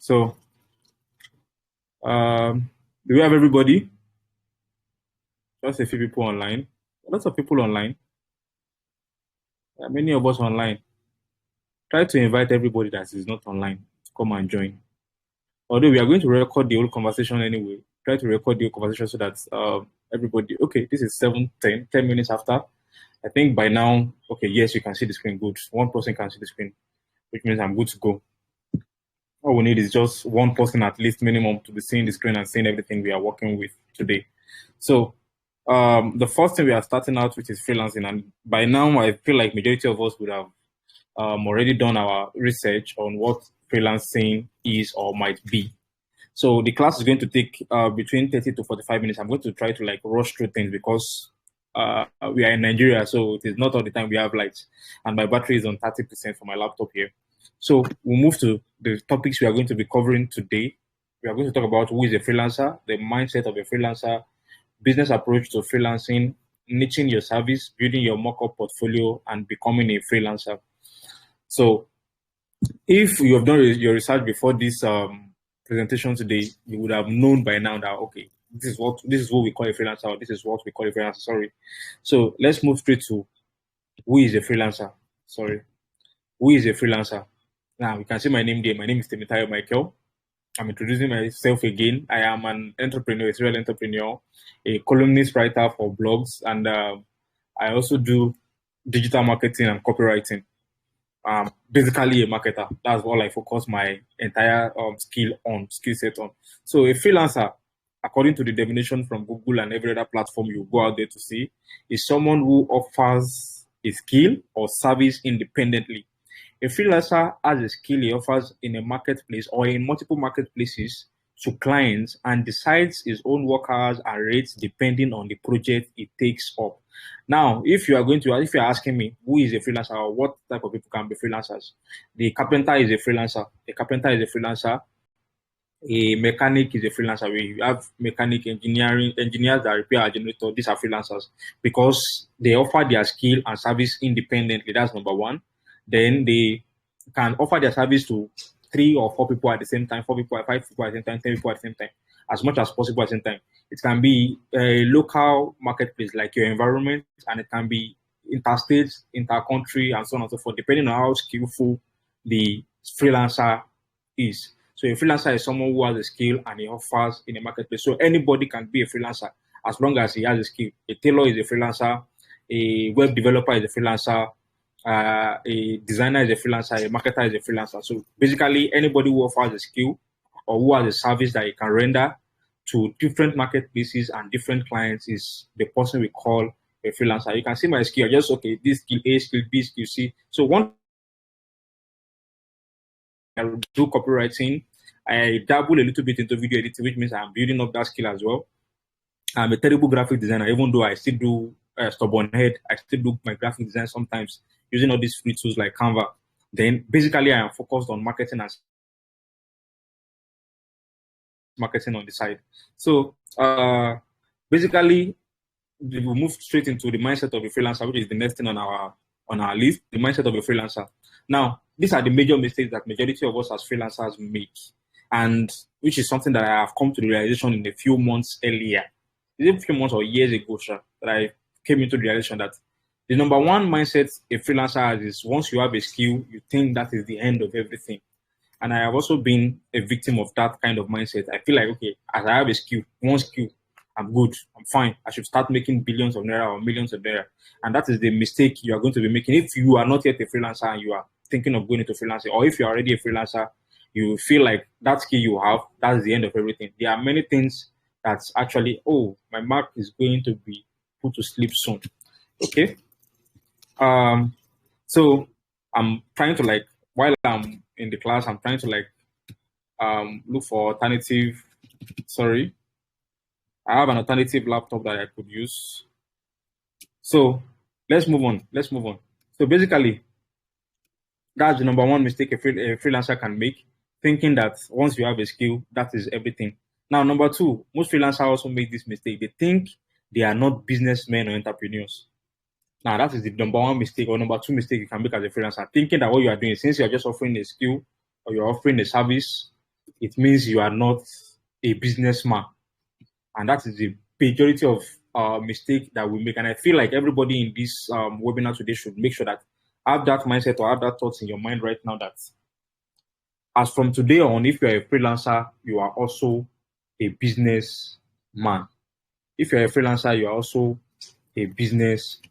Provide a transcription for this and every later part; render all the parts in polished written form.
So, um, do we have everybody? Just a few people online. Lots of people online. There are many of us online. Try to invite everybody that is not online to come and join. Although we are going to record the whole conversation anyway. Try to record the whole conversation so that everybody. Okay, this is 7:10, 10 minutes after. I think by now, okay, yes, you can see the screen. Good. One person can see the screen, which means I'm good to go. All we need is just one person at least minimum to be seeing the screen and seeing everything we are working with today. So the first thing we are starting out with is freelancing, and by now I feel like majority of us would have already done our research on what freelancing is or might be. So the class is going to take between 30 to 45 minutes. I'm going to try to like rush through things because we are in Nigeria, so it is not all the time we have lights, and my battery is on 30% for my laptop here. So we'll move to the topics we are going to be covering today. We are going to talk about who is a freelancer, the mindset of a freelancer, business approach to freelancing, niching your service, building your mock-up portfolio, and becoming a freelancer. So if you have done your research before this presentation today, you would have known by now that okay, this is what we call a freelancer, or this is what we call a freelancer. Sorry. So let's move straight to who is a freelancer. Sorry. Who is a freelancer? Now you can see my name there. My name is Temitayo Michael. I'm introducing myself again. I am an entrepreneur, a serial entrepreneur, a columnist writer for blogs, and I also do digital marketing and copywriting. Basically a marketer. That's all I focus my entire skill set on. So a freelancer, according to the definition from Google and every other platform you go out there to see, is someone who offers a skill or service independently. A freelancer has a skill he offers in a marketplace or in multiple marketplaces to clients and decides his own work hours and rates depending on the project it takes up. Now, if you're asking me who is a freelancer or what type of people can be freelancers, the carpenter is a freelancer. A carpenter is a freelancer. A mechanic is a freelancer. We have mechanic engineers that repair our generator. These are freelancers because they offer their skill and service independently. That's number one. Then they can offer their service to 3 or 4 people at the same time, 4 people, 5 people at the same time, 10 people at the same time, as much as possible at the same time. It can be a local marketplace like your environment, and it can be interstate, intercountry, and so on and so forth, depending on how skillful the freelancer is. So a freelancer is someone who has a skill and he offers in a marketplace. So anybody can be a freelancer as long as he has a skill. A tailor is a freelancer, a web developer is a freelancer, a designer is a freelancer, a marketer is a freelancer. So basically, anybody who offers a skill or who has a service that he can render to different marketplaces and different clients is the person we call a freelancer. You can see my skill, just okay, this skill A, skill B, skill C. So one, I do copywriting. I dabble a little bit into video editing, which means I'm building up that skill as well. I'm a terrible graphic designer, even though I still do stubborn head. I still do my graphic design sometimes using all these free tools like Canva. Then basically I am focused on marketing and marketing on the side. So basically we will move straight into the mindset of a freelancer, which is the next thing on our list, the mindset of a freelancer. Now, these are the major mistakes that majority of us as freelancers make, and which is something that I have come to the realization in a few months earlier. Is it a few months or years ago, sir, that I came into the realization that the number one mindset a freelancer has is once you have a skill, you think that is the end of everything. And I have also been a victim of that kind of mindset. I feel like, okay, as I have a skill, one skill, I'm good, I'm fine. I should start making billions of naira or millions of naira. And that is the mistake you are going to be making. If you are not yet a freelancer and you are thinking of going into freelancing, or if you're already a freelancer, you feel like that skill you have, that's the end of everything. There are many things that's actually, oh, my mark is going to be put to sleep soon. Okay. So I'm trying to like, while I'm in the class, I'm trying to like look for alternative. Sorry, I have an alternative laptop that I could use. So let's move on. So basically, that's the number one mistake a freelancer can make, thinking that once you have a skill, that is everything. Now, number two, most freelancers also make this mistake. They think they are not businessmen or entrepreneurs. Now, that is the number one mistake or number two mistake you can make as a freelancer, thinking that what you are doing, since you're just offering a skill or you're offering a service, it means you are not a businessman. And that is the majority of mistake that we make. And I feel like everybody in this webinar today should make sure that have that mindset or have that thoughts in your mind right now that as from today on, if you are a freelancer, you are also a business man. If you're a freelancer, you are also a business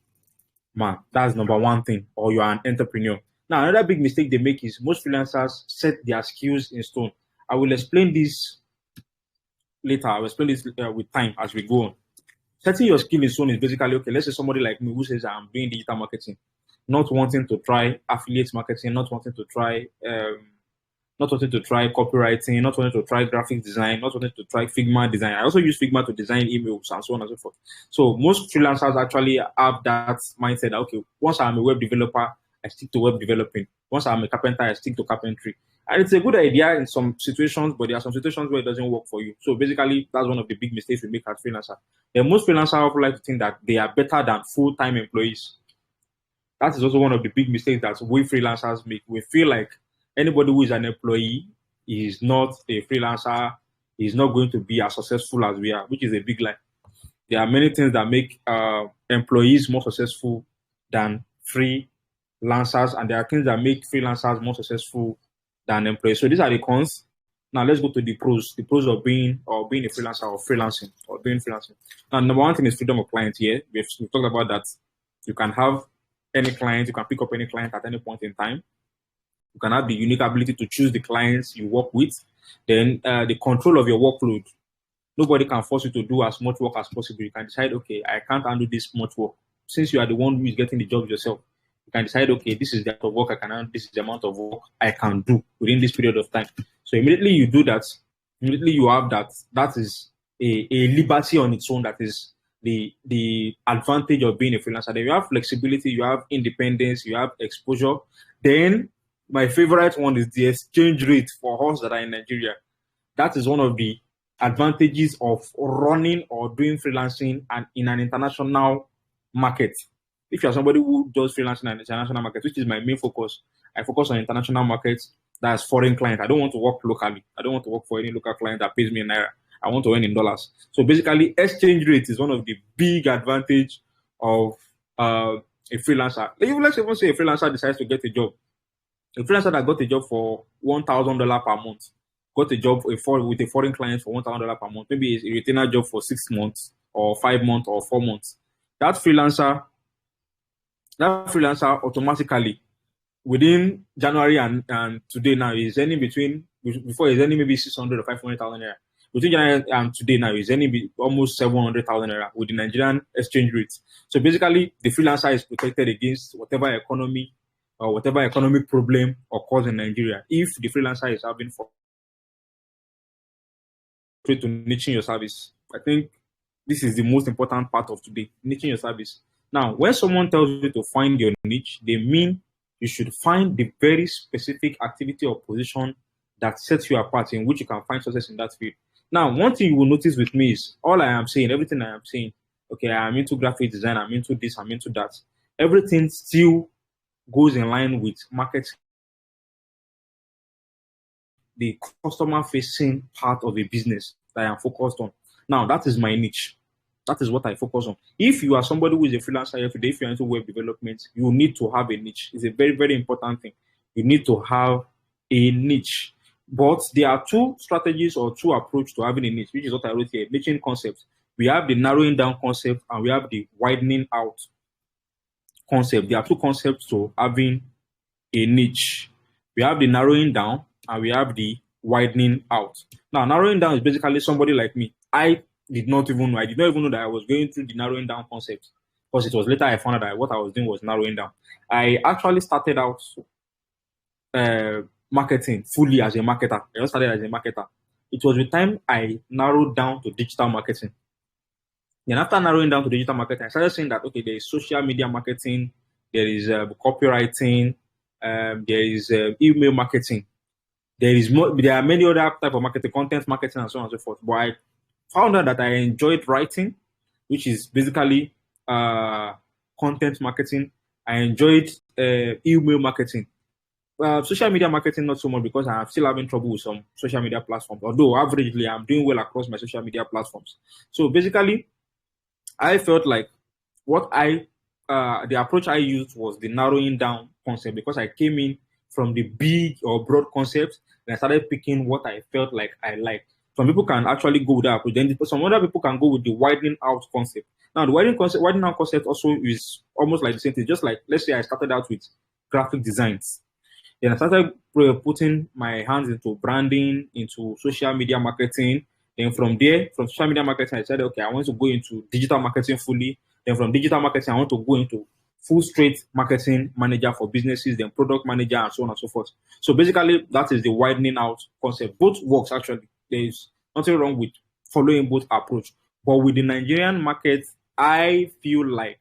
man. That's number one thing, or you are an entrepreneur. Now, another big mistake they make is most freelancers set their skills in stone. I will explain this later. I will explain this with time as we go on. Setting your skill in stone is basically, okay, let's say somebody like me who says I'm doing digital marketing, not wanting to try affiliate marketing, not wanting to try copywriting, not wanting to try graphic design, not wanting to try Figma design. I also use Figma to design emails and so on and so forth. So most freelancers actually have that mindset that, okay, once I'm a web developer, I stick to web developing. Once I'm a carpenter, I stick to carpentry. And it's a good idea in some situations, but there are some situations where it doesn't work for you. So basically, that's one of the big mistakes we make as freelancers. And most freelancers like to think that they are better than full-time employees. That is also one of the big mistakes that we freelancers make. We feel like anybody who is an employee is not a freelancer, is not going to be as successful as we are, which is a big lie. There are many things that make employees more successful than freelancers, and there are things that make freelancers more successful than employees. So these are the cons. Now let's go to the pros. The pros of being a freelancer or freelancing or doing freelancing. Now, number one thing is freedom of client here. We've talked about that. You can have any client, you can pick up any client at any point in time. You can have the unique ability to choose the clients you work with. Then the control of your workload. Nobody can force you to do as much work as possible. You can decide, okay, I can't handle this much work. Since you are the one who is getting the job yourself, you can decide, okay, this is the amount of work I can handle, this is the amount of work I can do within this period of time. So immediately you do that, immediately you have that. That is a liberty on its own. That is the advantage of being a freelancer. Then you have flexibility, you have independence, you have exposure. Then my favorite one is the exchange rate for us that are in Nigeria. That is one of the advantages of running or doing freelancing and in an international market. If you're somebody who does freelancing in an international market, which is my main focus, I focus on international markets. That's foreign clients. I don't want to work locally. I don't want to work for any local client that pays me in naira. I want to earn in dollars. So basically, exchange rate is one of the big advantage of a freelancer. Let's even say a freelancer decides to get a job. A freelancer that got a job for $1,000 per month, got a job with a foreign client for $1,000 per month, maybe a retainer job for 6 months or 5 months or 4 months. That freelancer automatically within January and today now is earning before is earning maybe 600 or 500,000 naira. Between January and today now is earning almost 700,000 naira with the Nigerian exchange rate. So basically, the freelancer is protected against whatever economy or whatever economic problem occurs in Nigeria. If the freelancer is having for to niching your service, I think this is the most important part of today, niching your service. Now, when someone tells you to find your niche, they mean you should find the very specific activity or position that sets you apart in which you can find success in that field. Now, one thing you will notice with me is all I am saying, everything I am saying, okay, I'm into graphic design, I'm into this, I'm into that. Everything still goes in line with market, the customer facing part of a business that I am focused on. Now, that is my niche. That is what I focus on. If you are somebody who is a freelancer here today, if you're into web development, you need to have a niche. It's a very, very important thing. You need to have a niche. But there are two strategies or two approaches to having a niche, which is what I wrote here, niching concepts. We have the narrowing down concept and we have the widening out concept. There are two concepts to having a niche. We have the narrowing down and we have the widening out. Now, narrowing down is basically somebody like me. I did not even know that I was going through the narrowing down concept, because it was later I found out that what I was doing was narrowing down. I actually started out marketing fully as a marketer. I just started as a marketer. It was the time I narrowed down to digital marketing. Then after narrowing down to digital marketing, I started saying that, okay, there is social media marketing, there is copywriting, there is email marketing. There are many other type of marketing, content marketing, and so on and so forth. But I found out that I enjoyed writing, which is basically content marketing. I enjoyed email marketing. Social media marketing, not so much because I'm still having trouble with some social media platforms. Although averagely, I'm doing well across my social media platforms. So basically, I felt like what I the approach I used was the narrowing down concept because I came in from the big or broad concepts and I started picking what I felt like I liked. Some people can actually go with that approach. Then some other people can go with the widening out concept. Now, the widening out concept also is almost like the same thing. Just like let's say I started out with graphic designs. Then I started putting my hands into branding, into social media marketing. Then from there, from social media marketing, I said, okay, I want to go into digital marketing fully. Then from digital marketing, I want to go into full straight marketing manager for businesses, then product manager, and so on and so forth. So basically, that is the widening out concept. Both works actually. There is nothing wrong with following both approach. But with the Nigerian market, I feel like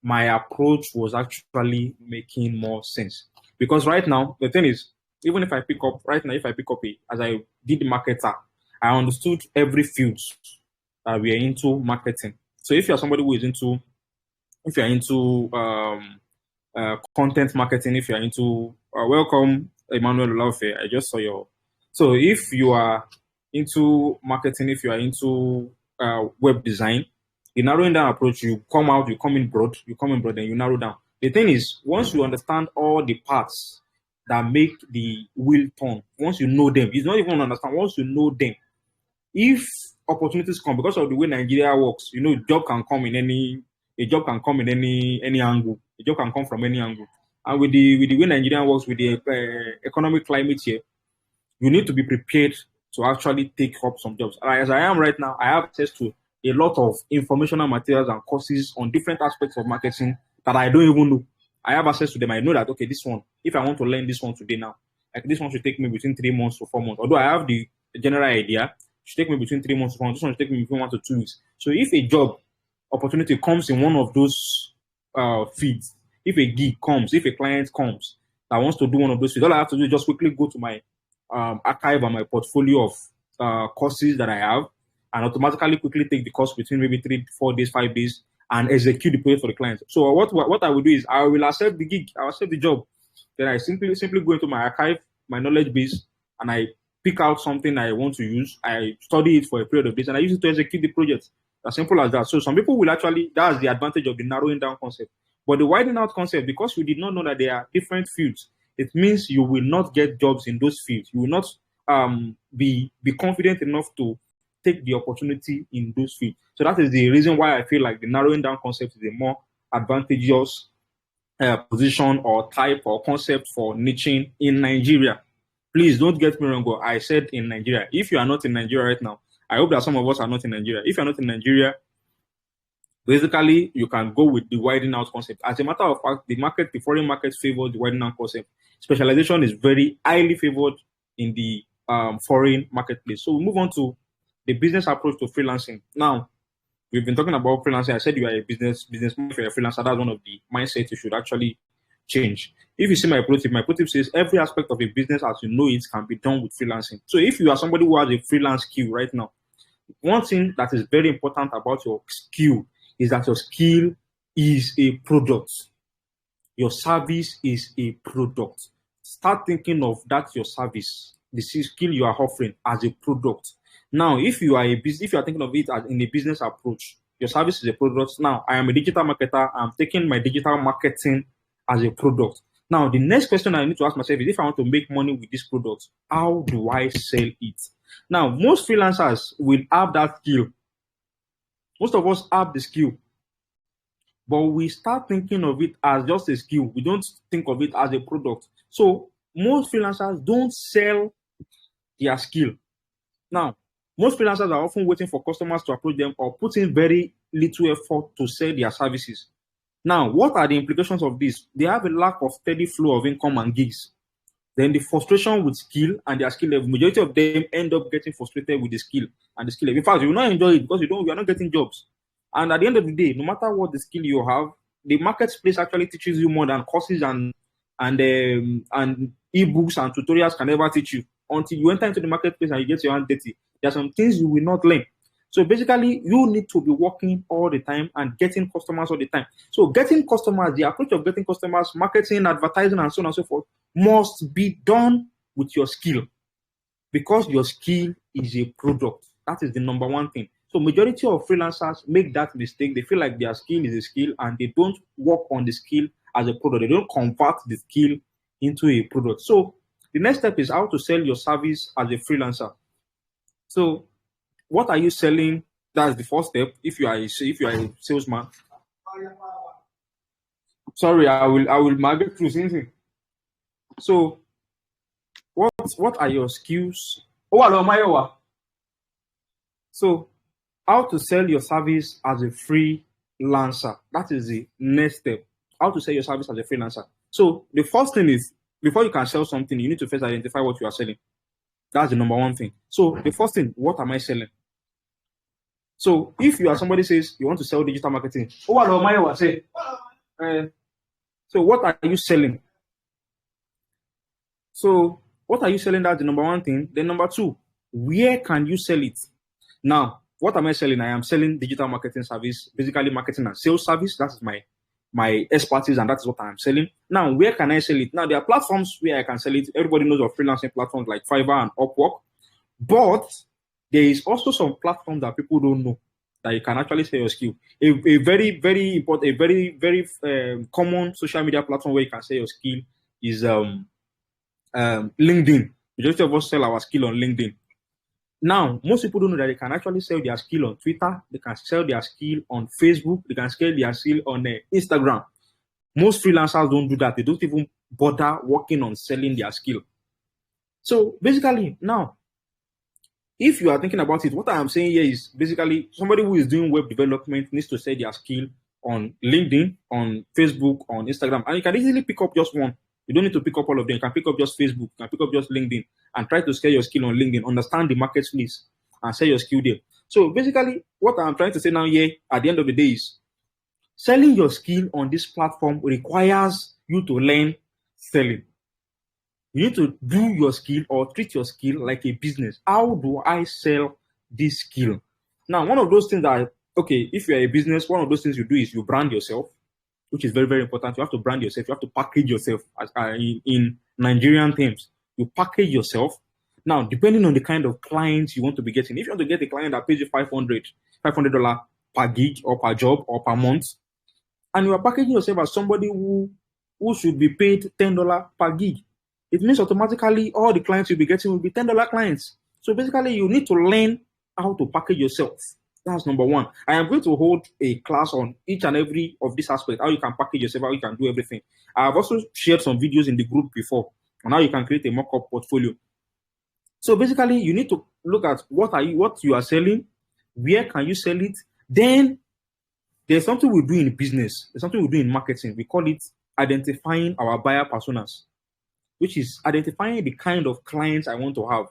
my approach was actually making more sense. Because right now, the thing is, even if I pick up right now, if I pick up as I did the marketer, I understood every field that we are into marketing. So if you're somebody who is into, if you're into content marketing, if you're into, welcome, Emmanuel Olaufe, I just saw your. So if you are into marketing, if you are into web design, the narrowing down approach, you come in broad, and you narrow down. The thing is, once you understand all the parts that make the wheel turn, once you know them, it's not even understand, once you know them, if opportunities come because of the way Nigeria works, you know, a job can come in any angle. A job can come from any angle. And with the way Nigeria works, with the economic climate here, you need to be prepared to actually take up some jobs. As I am right now, I have access to a lot of informational materials and courses on different aspects of marketing that I don't even know. I have access to them. I know that, okay, this one, if I want to learn this one today now, like this one should take me between 3 months to 4 months. Although I have the general idea, it should take me between 3 months to 4 months. This one should take me between 1 to 2 weeks. So if a job opportunity comes in one of those feeds, if a gig comes, if a client comes that wants to do one of those feeds, all I have to do is just quickly go to my archive and my portfolio of courses that I have and automatically quickly take the course between maybe 3 4 days, 5 days, and execute the project for the client. So what I will do is I will accept the gig, I will accept the job. Then I simply go into my archive, my knowledge base, and I pick out something I want to use. I study it for a period of days, and I use it to execute the project. As simple as that. So some people will actually, that's the advantage of the narrowing down concept. But the widening out concept, because you did not know that there are different fields, it means you will not get jobs in those fields. You will not be confident enough to take the opportunity in those fields. So that is the reason why I feel like the narrowing down concept is a more advantageous position or type or concept for niching in Nigeria. Please don't get me wrong. I said in Nigeria. If you are not in Nigeria right now, I hope that some of us are not in Nigeria. If you're not in Nigeria, basically you can go with the widening out concept. As a matter of fact, the foreign market favors the widening out concept. Specialization is very highly favored in the foreign marketplace. So we move on to the business approach to freelancing. Now, we've been talking about freelancing. I said you are a businessman, if you're a freelancer, that's one of the mindsets you should actually change. If you see my pro tip says every aspect of a business as you know it can be done with freelancing. So if you are somebody who has a freelance skill right now, one thing that is very important about your skill is that your skill is a product. Your service is a product. Start thinking of that your service, the skill you are offering as a product. Now, if you are thinking of it as in a business approach, your service is a product. Now, I am a digital marketer. I'm taking my digital marketing as a product. Now, the next question I need to ask myself is, if I want to make money with this product, how do I sell it? Now, most freelancers will have that skill. Most of us have the skill, but we start thinking of it as just a skill. We don't think of it as a product. So most freelancers don't sell their skill. Now, most freelancers are often waiting for customers to approach them or put in very little effort to sell their services. Now, what are the implications of this? They have a lack of steady flow of income and gigs. Then the frustration with skill and their skill level. Majority of them end up getting frustrated with the skill and the skill level. In fact, you will not enjoy it because you are not getting jobs. And at the end of the day, no matter what the skill you have, the marketplace actually teaches you more than courses and ebooks and tutorials can ever teach you. Until you enter into the marketplace and you get your hand dirty, there are some things you will not learn. So basically, you need to be working all the time and getting customers all the time. So getting customers, the approach of getting customers, marketing, advertising, and so on and so forth, must be done with your skill, because your skill is a product. That is the number one thing. So majority of freelancers make that mistake. They feel like their skill is a skill and they don't work on the skill as a product. They don't convert the skill into a product. So the next step is how to sell your service as a freelancer. So what are you selling? That's the first step. If you are a salesman, sorry, I will migrate through something. So what are your skills? Oh, hello, Mayowa. So how to sell your service as a freelancer. That is the next step. How to sell your service as a freelancer. So the first thing is, before you can sell something, you need to first identify what you are selling. That's the number one thing. So the first thing, what am I selling? So if you are somebody says you want to sell digital marketing, oh, hello, Mayowa, say, so what are you selling? So what are you selling? That's the number one thing. Then number two, where can you sell it? Now, what am I selling? I am selling digital marketing service, basically marketing and sales service. That's my expertise, and that's what I'm selling. Now, where can I sell it? Now, there are platforms where I can sell it. Everybody knows of freelancing platforms like Fiverr and Upwork, but there is also some platforms that people don't know that you can actually sell your skill. A very, very important, a very, very common social media platform where you can sell your skill is LinkedIn. Majority of us sell our skill on LinkedIn. Now, most people don't know that they can actually sell their skill on Twitter, they can sell their skill on Facebook, they can sell their skill on Instagram. Most freelancers don't do that. They don't even bother working on selling their skill. So basically, now, if you are thinking about it, what I am saying here is basically somebody who is doing web development needs to sell their skill on LinkedIn, on Facebook, on Instagram, and you can easily pick up just one. You don't need to pick up all of them. You can pick up just Facebook, you can pick up just LinkedIn, and try to sell your skill on LinkedIn, understand the marketplace, and sell your skill there. So basically, what I'm trying to say now here at the end of the day is selling your skill on this platform requires you to learn selling. You need to do your skill or treat your skill like a business. How do I sell this skill? Now, one of those things that, okay, if you're a business, one of those things you do is you brand yourself, which is very, very important. You have to brand yourself. You have to package yourself in Nigerian terms. You package yourself. Now, depending on the kind of clients you want to be getting, if you want to get a client that pays you $500 per gig or per job or per month, and you are packaging yourself as somebody who should be paid $10 per gig, it means automatically all the clients you'll be getting will be $10 clients. So basically, you need to learn how to package yourself. That's number one. I am going to hold a class on each and every of this aspect, how you can package yourself, how you can do everything. I have also shared some videos in the group before on how you can create a mock-up portfolio. So basically, you need to look at what you are selling, where can you sell it. Then there's something we do in business, there's something we do in marketing. We call it identifying our buyer personas, which is identifying the kind of clients I want to have.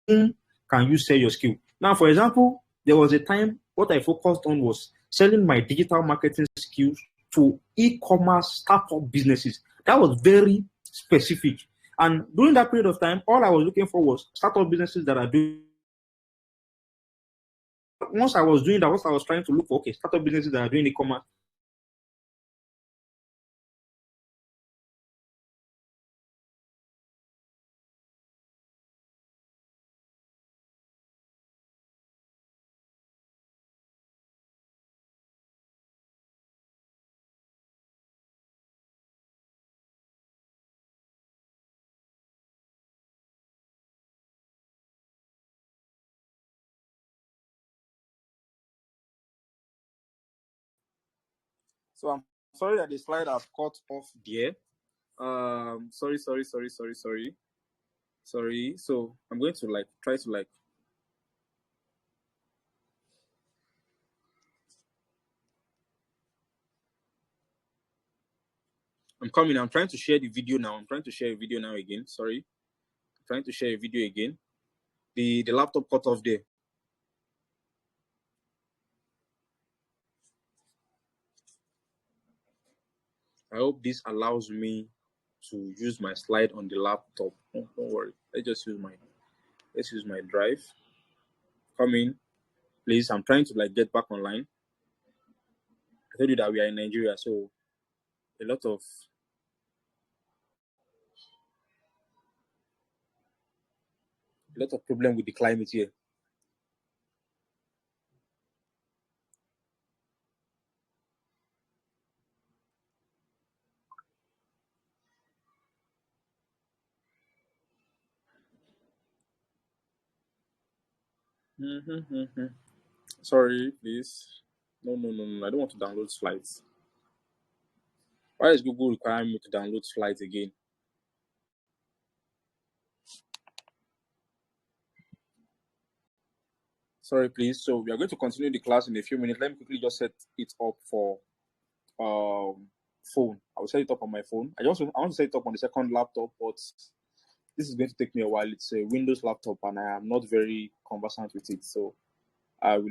Can you sell your skill? Now, for example, there was a time what I focused on was selling my digital marketing skills to e-commerce startup businesses. That was very specific. And during that period of time, all I was looking for was startup businesses that are doing. Once I was doing that, once I was trying to look for, okay, startup businesses that are doing e-commerce. So I'm sorry that the slide has cut off there. Sorry. So I'm going to try to I'm coming. I'm trying to share the video now. I'm trying to share a video now again. Sorry. I'm trying to share a video again. The laptop cut off there. I hope this allows me to use my slide on the laptop. Don't worry. Let's just use my Let's use my drive. Come in, please. I'm trying to get back online. I told you that we are in Nigeria, so a lot of problem with the climate here. Mm-hmm. Sorry, please. No, no, no, no. I don't want to download slides. Why is Google requiring me to download slides again? Sorry, please. So we are going to continue the class in a few minutes. Let me quickly just set it up for phone. I will set it up on my phone. I want to set it up on the second laptop, but this is going to take me a while. It's a Windows laptop, and I am not very conversant with it. So I'm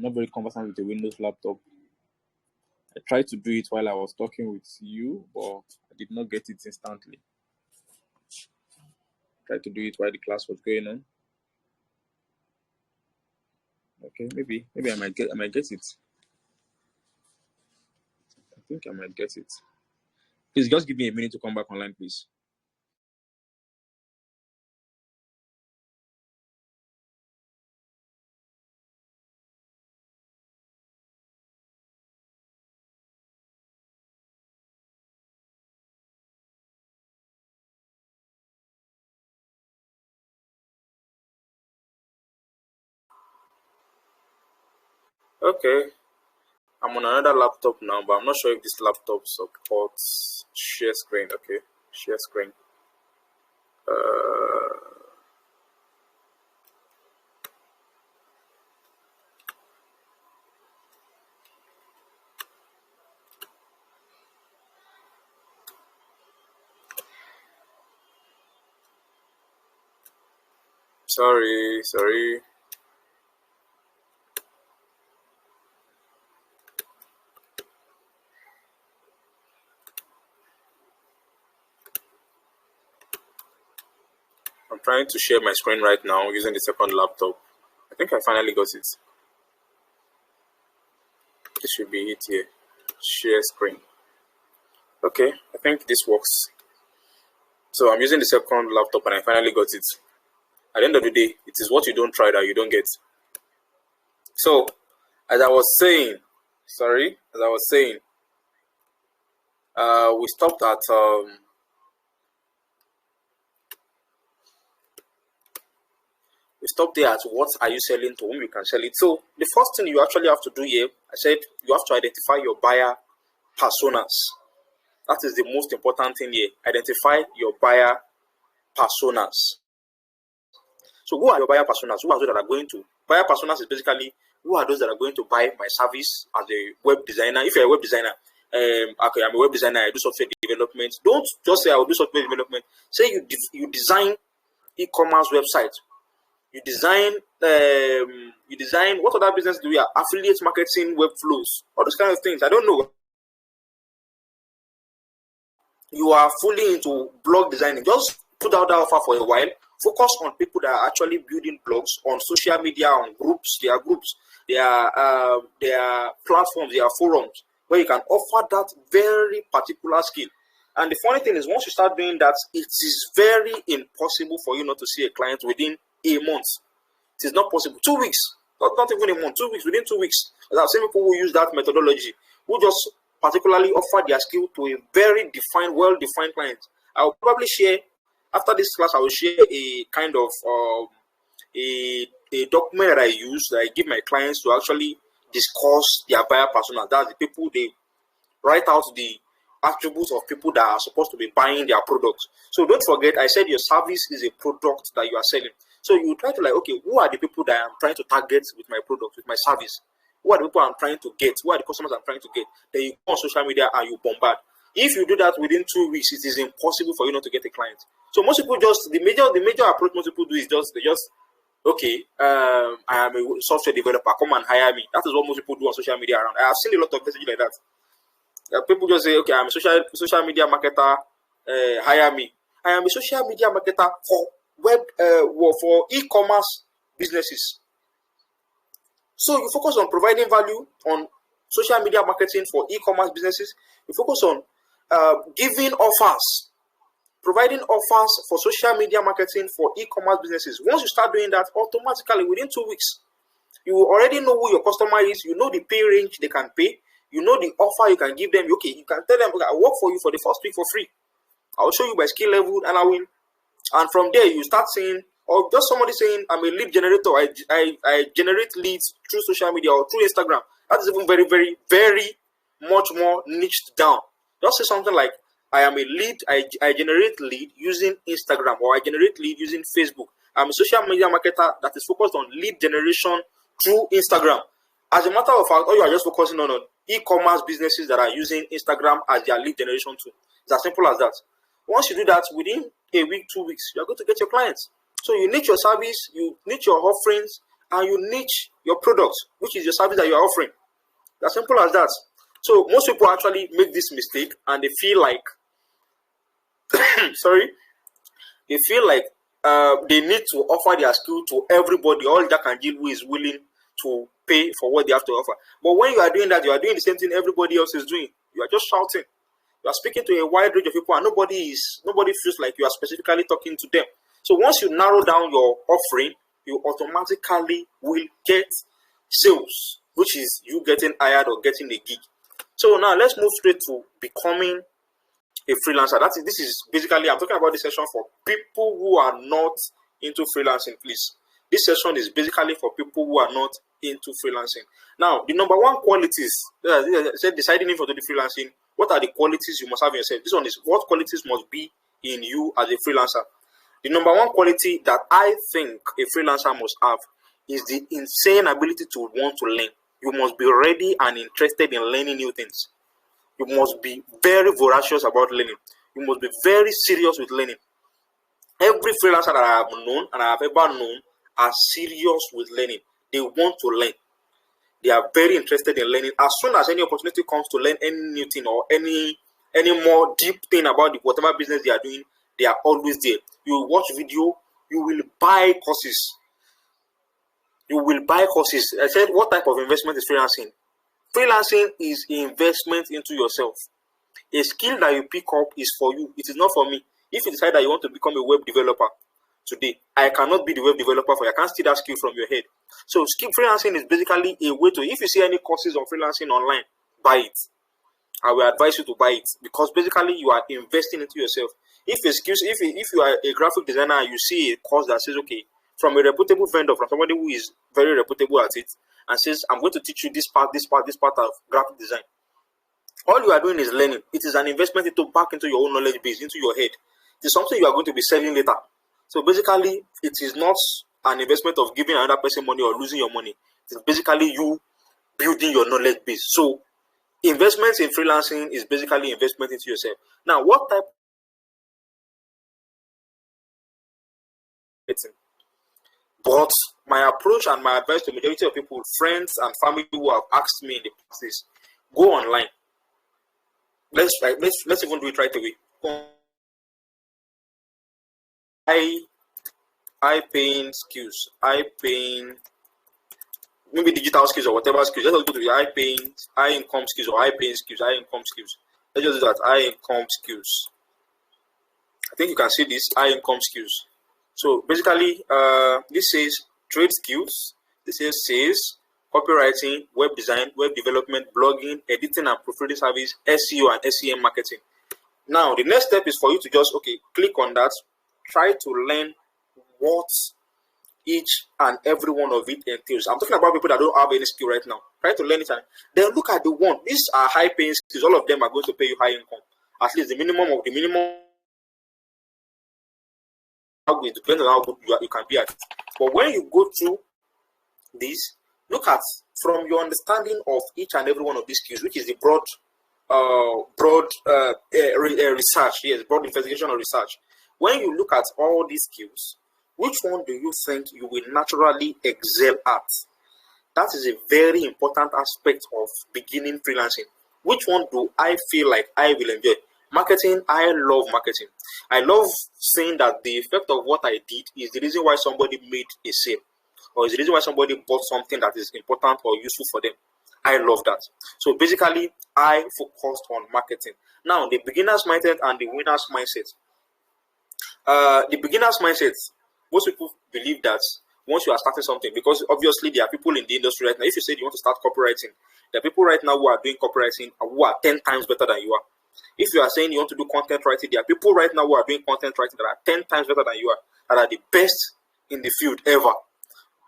not very conversant with the Windows laptop. I tried to do it while I was talking with you, but I did not get it instantly. Tried to do it while the class was going on. Okay, maybe I might get it. I think I might get it. Please just give me a minute to come back online, please. Okay, I'm on another laptop now, but I'm not sure if this laptop supports share screen. Okay, share screen. Sorry. I'm trying to share my screen right now using the second laptop. I think I finally got it. It should be it here. Share screen. Okay, I think this works. So I'm using the second laptop and I finally got it. At the end of the day, it is what you don't try that you don't get. So, as I was saying, we stopped at there at what are you selling, to whom you can sell it. So the first thing you actually have to do here, I said you have to identify your buyer personas. That is the most important thing here. Identify your buyer personas. So who are your buyer personas? Who are those that are going to? Buyer personas is basically who are those that are going to buy my service as a web designer. If you're a web designer, okay, I'm a web designer, I do software development. Don't just say I will do software development. Say you design e-commerce website. You design what other business do we have? Affiliate marketing, web flows, all those kind of things. I don't know. You are fully into blog designing. Just put out that offer for a while. Focus on people that are actually building blogs on social media, on groups. There are platforms, there are forums where you can offer that very particular skill. And the funny thing is, once you start doing that, it is very impossible for you not to see a client within a month. It is not possible. 2 weeks, not even a month, 2 weeks, within 2 weeks. There are some people who use that methodology, who just particularly offer their skill to a very defined, well-defined client. I will probably share, after this class, I will share a kind of a document that I use, that I give my clients to actually discuss their buyer persona. That's the people they write out the attributes of people that are supposed to be buying their products. So don't forget, I said your service is a product that you are selling. So you try to okay, who are the people that I'm trying to target with my product, with my service? Who are the people I'm trying to get? Who are the customers I'm trying to get? Then you go on social media and you bombard. If you do that within 2 weeks, it is impossible for you not to get a client. So most people the major approach most people do is okay, I am a software developer, come and hire me. That is what most people do on social media around. I have seen a lot of messages like that. People just say, okay, I'm a social media marketer, hire me. I am a social media marketer for for e-commerce businesses. So you focus on providing value on social media marketing for e-commerce businesses. You focus on giving offers, providing offers for social media marketing for e-commerce businesses. Once you start doing that, automatically within 2 weeks, you already know who your customer is. You know the pay range they can pay. You know the offer you can give them. Okay, you can tell them, okay, I'll work for you for the first week for free. I'll show you my skill level, and I will. And from there, you start saying, or just somebody saying, I'm a lead generator. I generate leads through social media or through Instagram. That is even very, very, very much more niched down. Just say something like, I am a lead. I generate lead using Instagram, or I generate lead using Facebook. I'm a social media marketer that is focused on lead generation through Instagram. As a matter of fact, all you are just focusing on e-commerce businesses that are using Instagram as their lead generation tool. It's as simple as that. Once you do that, within a week, 2 weeks, you're going to get your clients. So you niche your service, you niche your offerings, and you niche your product, which is your service that you're offering. As simple as that. So most people actually make this mistake, and they feel like, they feel like they need to offer their skill to everybody, all Jack and Jill who is willing to pay for what they have to offer. But when you are doing that, you are doing the same thing everybody else is doing. You are just shouting. You are speaking to a wide range of people, and nobody feels like you are specifically talking to them. So once you narrow down your offering, you automatically will get sales, which is you getting hired or getting a gig. So now let's move straight to becoming a freelancer. This is basically, I'm talking about this session for people who are not into freelancing, please. This session is basically for people who are not into freelancing. Now, the number one qualities, deciding if you do the freelancing, what are the qualities you must have in yourself? This one is what qualities must be in you as a freelancer. The number one quality that I think a freelancer must have is the insane ability to want to learn. You must be ready and interested in learning new things. You must be very voracious about learning. You must be very serious with learning. Every freelancer that I have known and I have ever known are serious with learning. They want to learn. They are very interested in learning. As soon as any opportunity comes to learn any new thing or any more deep thing about whatever business they are doing, they are always there. You will watch video. You will buy courses. I said, what type of investment is freelancing? Freelancing is investment into yourself. A skill that you pick up is for you. It is not for me. If you decide that you want to become a web developer today, I cannot be the web developer for you. I can't steal that skill from your head. So freelancing is basically a way to, if you see any courses on freelancing online, buy it. I will advise you to buy it, because basically you are investing into yourself. If you are a graphic designer and you see a course that says, okay, from a reputable vendor, from somebody who is very reputable at it, and says, I'm going to teach you this part of graphic design. All you are doing is learning. It is an investment back into your own knowledge base, into your head. It is something you are going to be selling later. So basically, it is not an investment of giving another person money or losing your money. It is basically you building your knowledge base. So investments in freelancing is basically investment into yourself. Now, what type of but my approach and my advice to the majority of people, friends and family who have asked me in the past is, go online. Let's even do it right away. High-paying skills, maybe digital skills or whatever skills. Let's go to the high-income skills or high-paying skills, high-income skills. Let's just do that, high-income skills. I think you can see this, high-income skills. So basically, this says trade skills. This says sales, copywriting, web design, web development, blogging, editing and proofreading service, SEO and SEM marketing. Now, the next step is for you to just, click on that. Try to learn what each and every one of it entails. I'm talking about people that don't have any skill right now. Try to learn it and then look at the one. These are high-paying skills. All of them are going to pay you high income. At least the minimum of the minimum. It depends on how good you can be at it. But when you go through this, look at from your understanding of each and every one of these skills, which is the broad research. Yes, broad investigation or research. When you look at all these skills, which one do you think you will naturally excel at? That is a very important aspect of beginning freelancing. Which one do I feel like I will enjoy? Marketing, I love marketing. I love saying that the effect of what I did is the reason why somebody made a sale, or is the reason why somebody bought something that is important or useful for them. I love that. So basically, I focused on marketing. Now, the beginner's mindset and the winner's mindset. The beginner's mindset, most people believe that once you are starting something, because obviously there are people in the industry right now. If you say you want to start copywriting, there are people right now who are doing copywriting who are 10 times better than you are. If you are saying you want to do content writing, there are people right now who are doing content writing that are 10 times better than you are, that are the best in the field ever.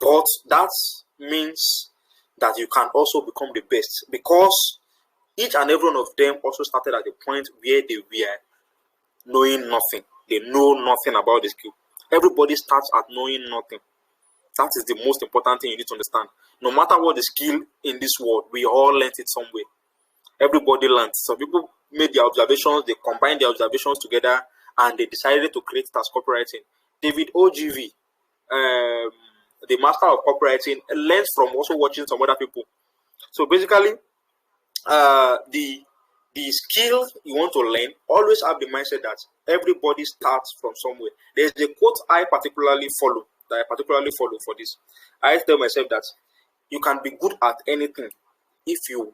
But that means that you can also become the best, because each and every one of them also started at the point where they were knowing nothing. They know nothing about the skill. Everybody starts at knowing nothing. That is the most important thing you need to understand. No matter what the skill in this world, we all learned it somewhere. Everybody learned. Some people made their observations, they combined their observations together, and they decided to create it as copywriting. David OGV, the master of copywriting, learns from also watching some other people. So basically, the skill you want to learn, always have the mindset that everybody starts from somewhere. There's a quote I particularly follow for this. I tell myself that you can be good at anything if you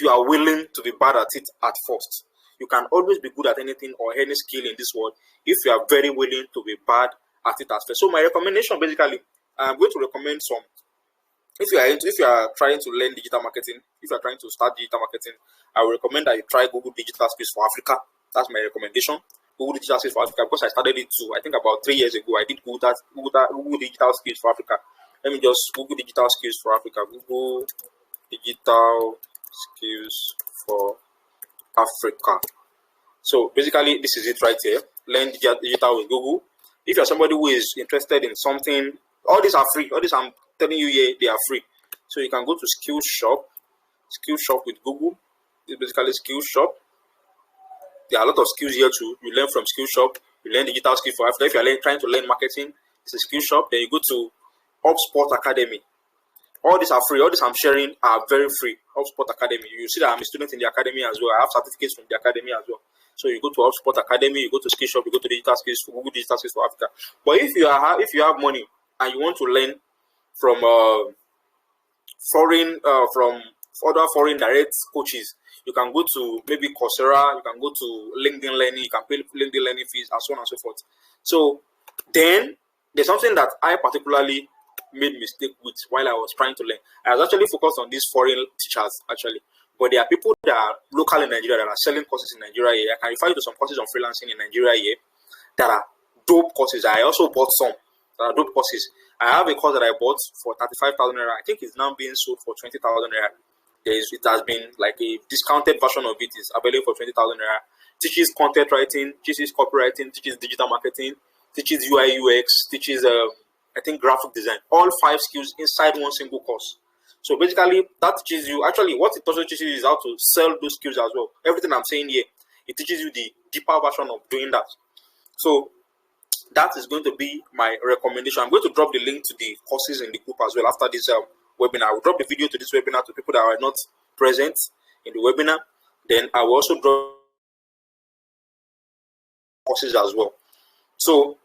are willing to be bad at it at first. You can always be good at anything or any skill in this world if you are very willing to be bad at it at first. So my recommendation, basically, I'm going to recommend some. If you are trying to learn digital marketing, if you are trying to start digital marketing, I will recommend that you try Google Digital Skills for Africa. That's my recommendation. Google Digital Skills for Africa, because I started it too. I think about 3 years ago. I did Google Digital Skills for Africa. Let me just Google Digital Skills for Africa. Google Digital Skills for Africa. So basically, this is it right here. Learn digital with Google. If you're somebody who is interested in something, all these are free. All these I'm telling you here, they are free. So you can go to Skills Shop with Google. It's basically Skills Shop. There are a lot of skills here too. You learn from Skills Shop. You learn digital skills for Africa. If you're trying to learn marketing, it's a Skills Shop. Then you go to HubSpot Academy. All these are free. All these I'm sharing are very free. HubSpot Academy. You see that I'm a student in the academy as well. I have certificates from the academy as well. So you go to HubSpot Academy, you go to Skills Shop, you go to Digital Skills for Google Digital Skills for Africa. But if you have money and you want to learn from other foreign direct coaches, you can go to maybe Coursera, you can go to LinkedIn Learning, you can pay LinkedIn Learning fees, and so on and so forth. So then there's something that I particularly made mistake with while I was trying to learn. I was actually focused on these foreign teachers actually, but there are people that are local in Nigeria that are selling courses in Nigeria here. I can refer you to some courses on freelancing in Nigeria here that are dope courses. I also bought some that are dope courses. I have a course that I bought for 35,000 naira. I think it's now being sold for 20,000 naira. It has been like a discounted version of it is available for 20,000 naira. Teaches content writing, teaches copywriting, teaches digital marketing, teaches UI UX, teaches I think graphic design. All 5 skills inside one single course. So basically, that teaches you, actually what it also teaches you is how to sell those skills as well. Everything I'm saying here, it teaches you the deeper version of doing that. So that is going to be my recommendation. I'm going to drop the link to the courses in the group as well after this webinar. I will drop the video to this webinar to people that are not present in the webinar. Then I will also drop courses as well. So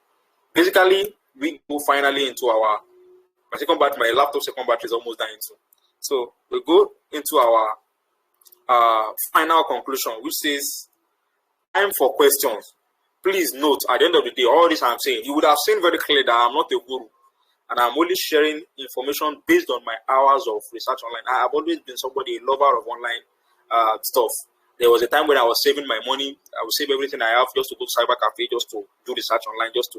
basically, we go finally into my laptop second battery is almost dying too. So we go into our final conclusion, which says time for questions. Please note, at the end of the day, all this I'm saying, you would have seen very clearly that I'm not a guru, and I'm only sharing information based on my hours of research online. I have always been somebody, a lover of online stuff. There was a time when I was saving my money. I would save everything I have just to go to cyber cafe, just to do research online, just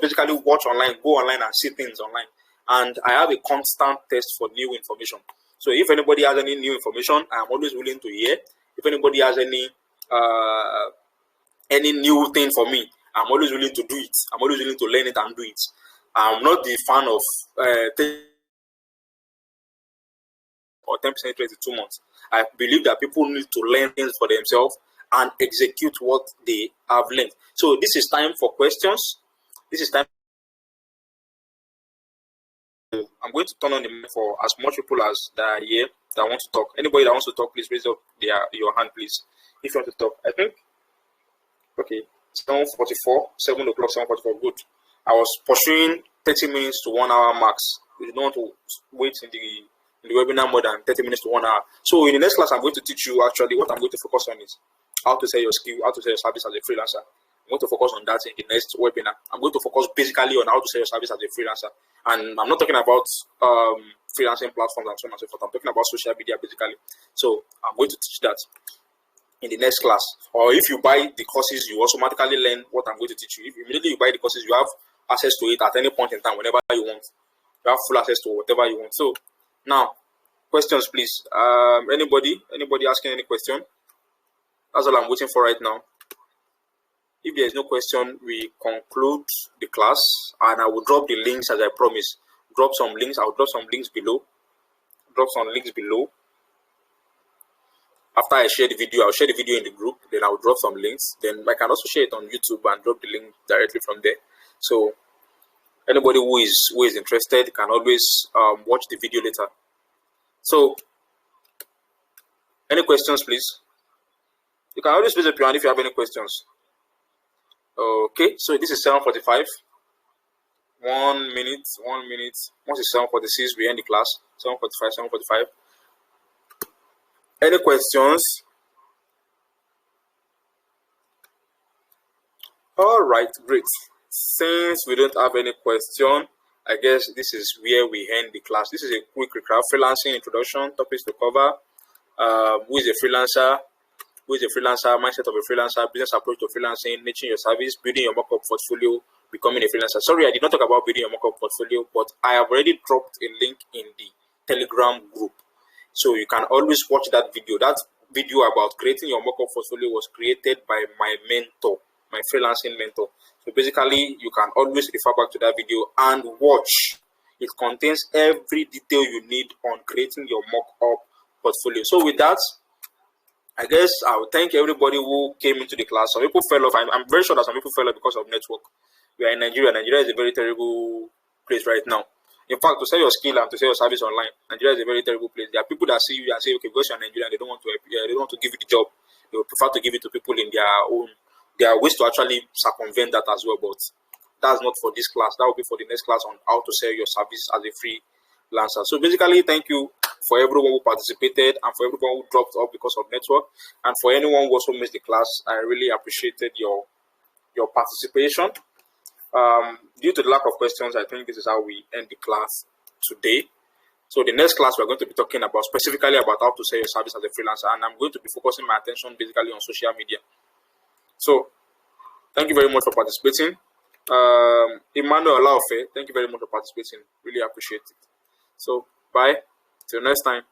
basically watch online, go online and see things online. And I have a constant test for new information. So if anybody has any new information, I'm always willing to hear. If anybody has any new thing for me, I'm always willing to do it. I'm always willing to learn it and do it. I'm not the fan of 10% interest in 2 months. I believe that people need to learn things for themselves and execute what they have learned. So this is time for questions. This is time I'm going to turn on the mic for as much people as that are here that want to talk. Anybody that wants to talk, please raise up your hand, please. If you want to talk, I think. Okay, 7:44, 7 o'clock, 7:44. Good. I was pursuing 30 minutes to 1 hour max. We don't want to wait in the webinar more than 30 minutes to 1 hour. So in the next class, I'm going to teach you actually what I'm going to focus on is how to sell your skill, how to sell your service as a freelancer. I'm going to focus on that in the next webinar. I'm going to focus basically on how to sell your service as a freelancer. And I'm not talking about freelancing platforms and so on and so forth. I'm talking about social media basically. So I'm going to teach that in the next class. Or if you buy the courses, you automatically learn what I'm going to teach you. If immediately you buy the courses, you have access to it at any point in time, whenever you want. You have full access to whatever you want. So now, questions please. Anybody asking any question? That's all I'm waiting for right now. If there is no question, we conclude the class, and I will drop the links as I promised. Drop some links. I'll drop some links below. After I share the video, I'll share the video in the group. Then I'll drop some links. Then I can also share it on YouTube and drop the link directly from there. So anybody who is interested can always watch the video later. So any questions, please? You can always raise up your hand if you have any questions. Okay, so this is 7:45. 1 minute. Once it's 7:46, we end the class. 7:45, 7:45. Any questions? All right, great. Since we don't have any question, I guess this is where we end the class. This is a quick recap. Freelancing introduction, topics to cover. Who is a freelancer? Mindset of a freelancer, business approach to freelancing, niching your service, building your mock-up portfolio, becoming a freelancer. Sorry, I did not talk about building your mock-up portfolio, but I have already dropped a link in the Telegram group. So you can always watch that video. That video about creating your mock-up portfolio was created by my mentor, my freelancing mentor. So basically, you can always refer back to that video and watch. It contains every detail you need on creating your mock-up portfolio. So with that, I guess I will thank everybody who came into the class. Some people fell off. I'm very sure that some people fell off because of network. We are in Nigeria. Nigeria is a very terrible place right now. In fact, to sell your skill and to sell your service online, Nigeria is a very terrible place. There are people that see you and say, okay, because you're Nigerian, they don't want to give you the job. They will prefer to give it to people in their own. There are ways to actually circumvent that as well, but that's not for this class. That will be for the next class on how to sell your service as a freelancer. So basically, thank you for everyone who participated and for everyone who dropped off because of network, and for anyone who also missed the class. I really appreciated your participation. Due to the lack of questions, I think this is how we end the class today. So the next class, we're going to be talking about specifically about how to sell your service as a freelancer, and I'm going to be focusing my attention basically on social media. So thank you very much for participating. Emmanuel Laofe, thank you very much for participating. Really appreciate it. So bye. Till next time.